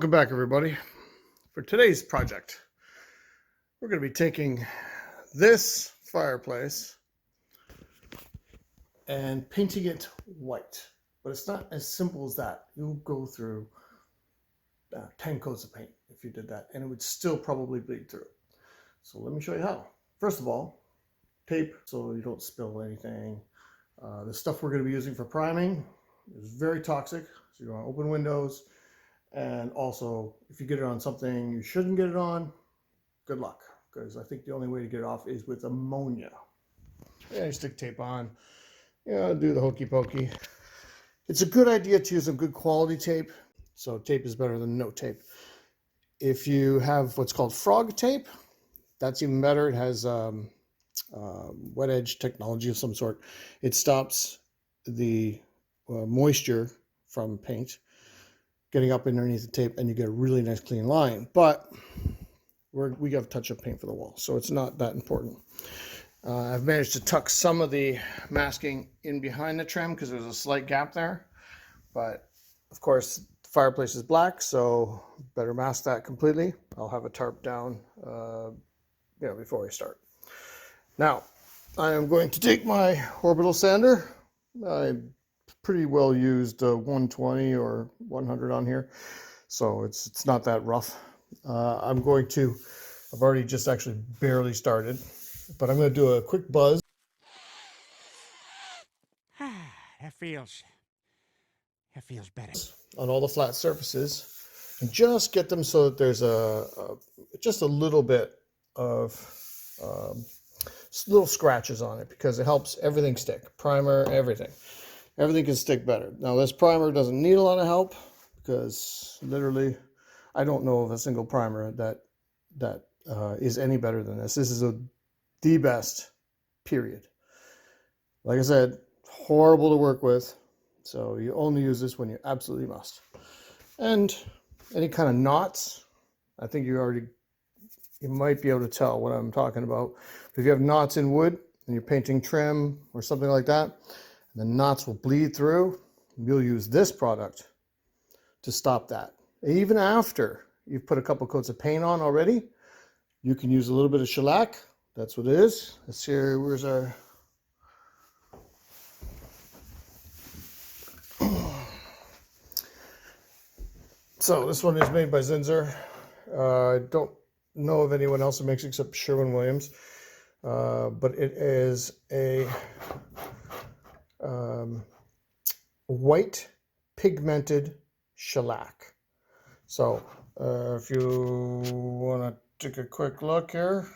Welcome back, everybody. For today's project, we're going to be taking this fireplace and painting it white. But it's not as simple as that. You'll go through 10 coats of paint if you did that, and it would still probably bleed through. So let me show you how. First of all, tape so you don't spill anything. The stuff we're going to be using for priming is very toxic, so you don't want to open windows. And also, if you get it on something you shouldn't get it on, good luck, because I think the only way to get it off is with ammonia. Yeah, you stick tape on, do the hokey pokey. It's a good idea to use some good quality tape, so tape is better than no tape. If you have what's called frog tape, that's even better. It has wet edge technology of some sort. It stops the moisture from paint getting up underneath the tape, and you get a really nice clean line. But we got a touch of paint for the wall, so it's not that important. I've managed to tuck some of the masking in behind the trim because there's a slight gap there. But of course, the fireplace is black, so better mask that completely. I'll have a tarp down before we start. Now, I am going to take my orbital sander. I pretty well used 120 or 100 on here, so it's not that rough. I've already just actually barely started, but I'm going to do a quick buzz. That feels better. On all the flat surfaces, and just get them so that there's just a little bit of little scratches on it, because it helps everything stick. Primer, everything can stick better. Now, this primer doesn't need a lot of help, because literally I don't know of a single primer that is any better than this. This is the best, period. Like I said, horrible to work with, so you only use this when you absolutely must. And any kind of knots, I think you might be able to tell what I'm talking about. If you have knots in wood and you're painting trim or something like that, the knots will bleed through, you'll use this product to stop that. Even after you've put a couple coats of paint on already, you can use a little bit of shellac. That's what it is. Let's see, where's our... So this one is made by Zinsser. I don't know of anyone else who makes it except Sherwin-Williams. But it is a white pigmented shellac. So if you want to take a quick look here.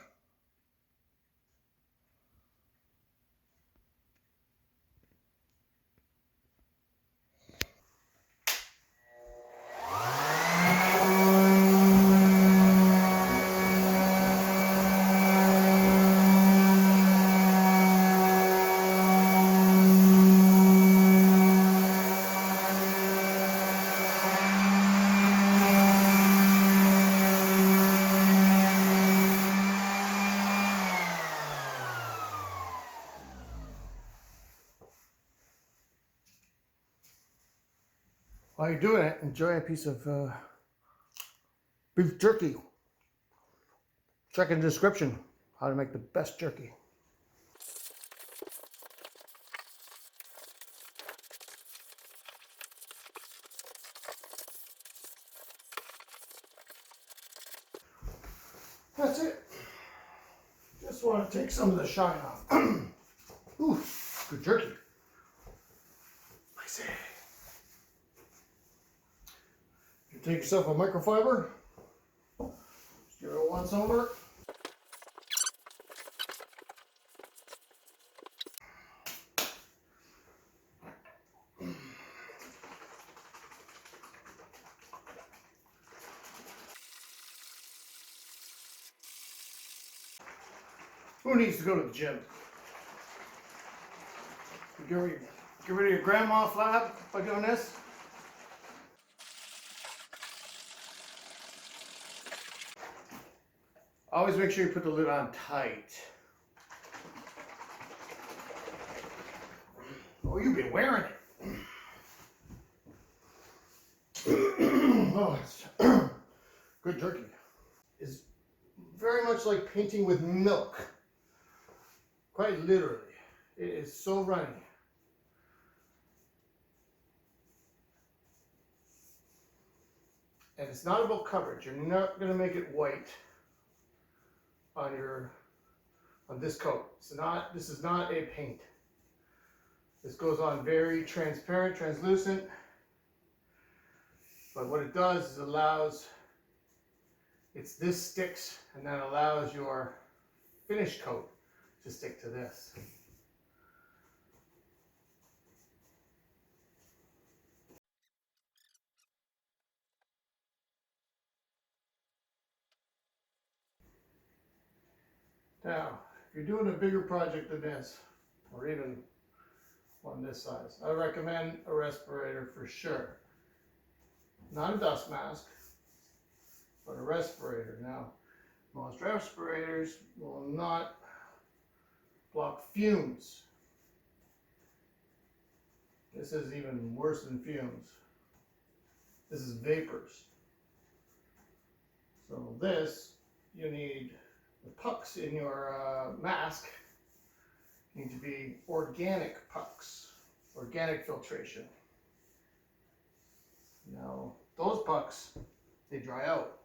While you're doing it, enjoy a piece of beef jerky. Check in the description how to make the best jerky. That's it. Just want to take some of the shine off. Ooh, good jerky. Spicy. You take yourself a microfiber, just give it a once over. Who needs to go to the gym? Get rid of your grandma flap by doing this. Always make sure you put the lid on tight. Oh, you've been wearing it. Oh, it's good jerky. Is very much like painting with milk. Quite literally. It is so runny. And it's not about coverage. You're not going to make it white on this coat. This is not a paint. This goes on very transparent, translucent. But what it does is this sticks, and then allows your finished coat to stick to this. Now, if you're doing a bigger project than this, or even one this size, I recommend a respirator for sure. Not a dust mask, but a respirator. Now, most respirators will not block fumes. This is even worse than fumes. This is vapors. So this, you need the pucks in your mask need to be organic pucks, organic filtration. Now, those pucks, they dry out.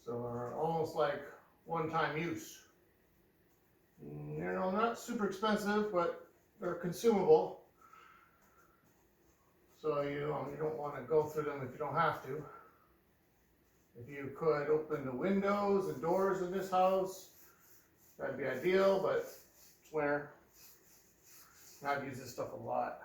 So are almost like one-time use. You know, not super expensive, but they're consumable. So you don't want to go through them if you don't have to. If you could open the windows and doors in this house, that'd be ideal, but it's winter. I've used this stuff a lot.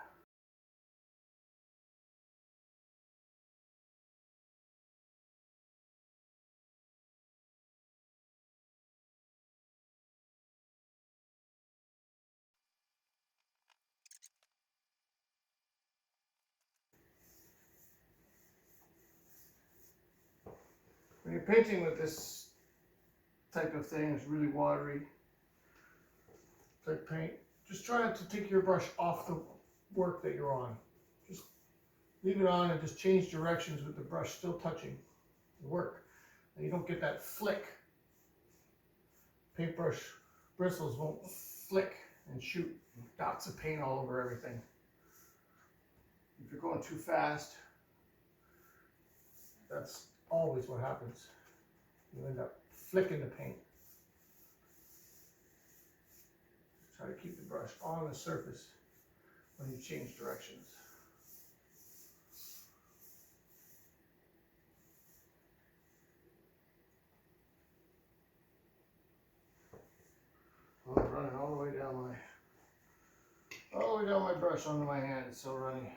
When you're painting with this type of thing, it's really watery type paint, just try not to take your brush off the work that you're on. Just leave it on and just change directions with the brush still touching the work. And you don't get that flick. Paintbrush bristles won't flick and shoot dots of paint all over everything. If you're going too fast, that's always what happens. You end up flicking the paint. Try to keep the brush on the surface when you change directions. Oh, I'm running all the way down my brush onto my hand. It's so runny.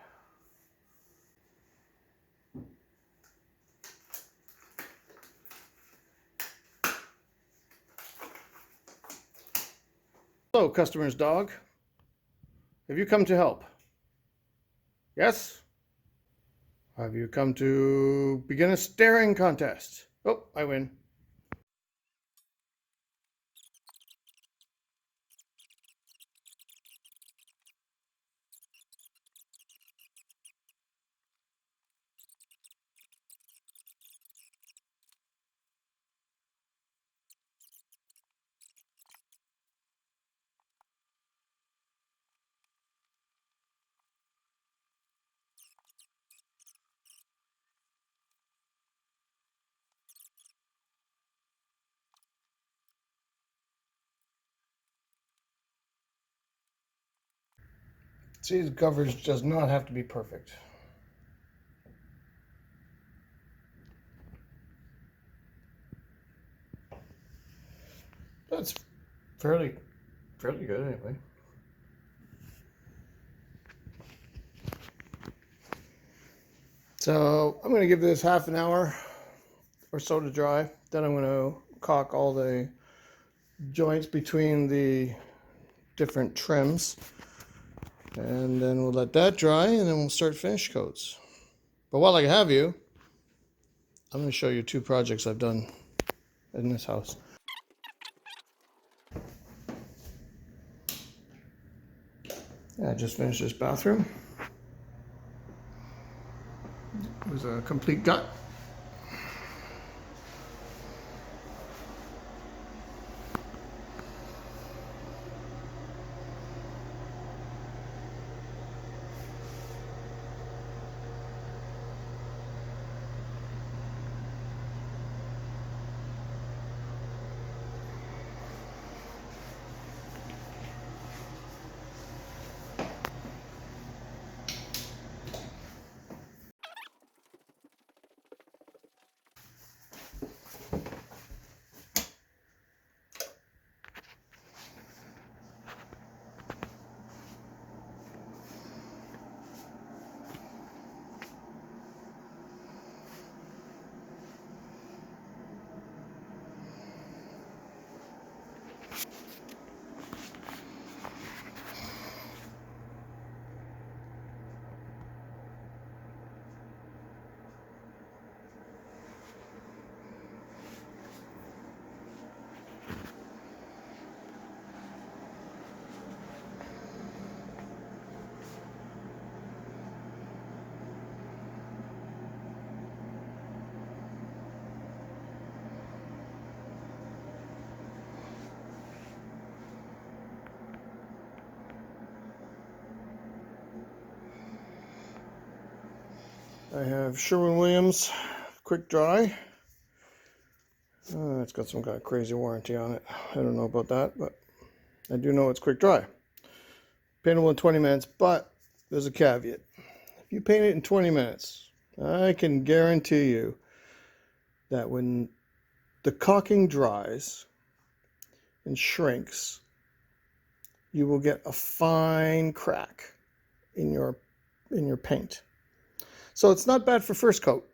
Hello, customer's dog. Have you come to help? Yes? Have you come to begin a staring contest? Oh, I win. See, the coverage does not have to be perfect. That's fairly good anyway. So I'm going to give this half an hour or so to dry. Then I'm going to caulk all the joints between the different trims. And then we'll let that dry, and then we'll start finish coats. But while I have you, I'm going to show you two projects I've done in this house. I just finished this bathroom. It was a complete gut. I have Sherwin-Williams Quick Dry. It's got some kind of crazy warranty on it. I don't know about that, but I do know it's quick dry. Paintable in 20 minutes, but there's a caveat. If you paint it in 20 minutes, I can guarantee you that when the caulking dries and shrinks, you will get a fine crack in your paint. So it's not bad for first coat.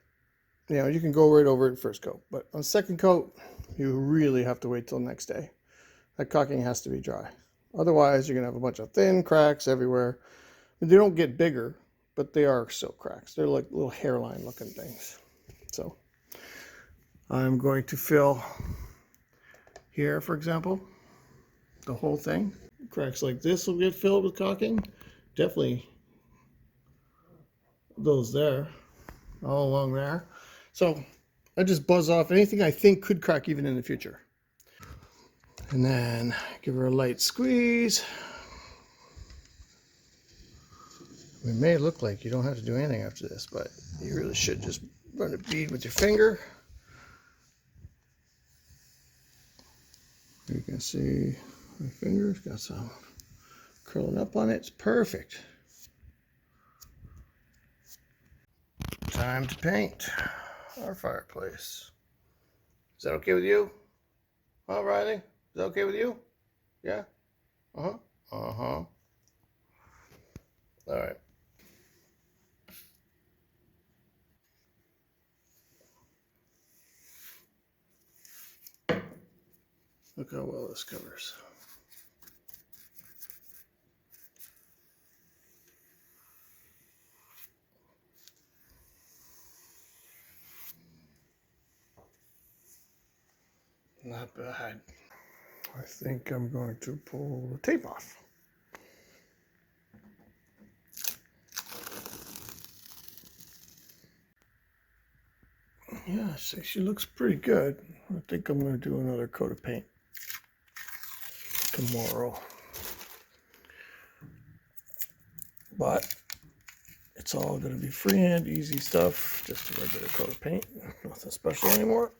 You know, you can go right over it first coat, but on second coat, you really have to wait till the next day. That caulking has to be dry. Otherwise, you're gonna have a bunch of thin cracks everywhere. They don't get bigger, but they are still cracks. They're like little hairline looking things. So I'm going to fill here, for example, the whole thing. Cracks like this will get filled with caulking. Definitely those there, all along there. So I just buzz off anything I think could crack even in the future. And then give her a light squeeze. It may look like you don't have to do anything after this, but you really should just run a bead with your finger. You can see my finger's got some curling up on it. It's perfect. Time to paint our fireplace. Is that okay with you? Huh, Riley? Is that okay with you? Yeah? Uh-huh. Uh-huh. All right. Look how well this covers. Not bad. I think I'm going to pull the tape off. Yeah, she looks pretty good. I think I'm going to do another coat of paint tomorrow. But it's all going to be freehand, easy stuff. Just a regular coat of paint. Nothing special anymore.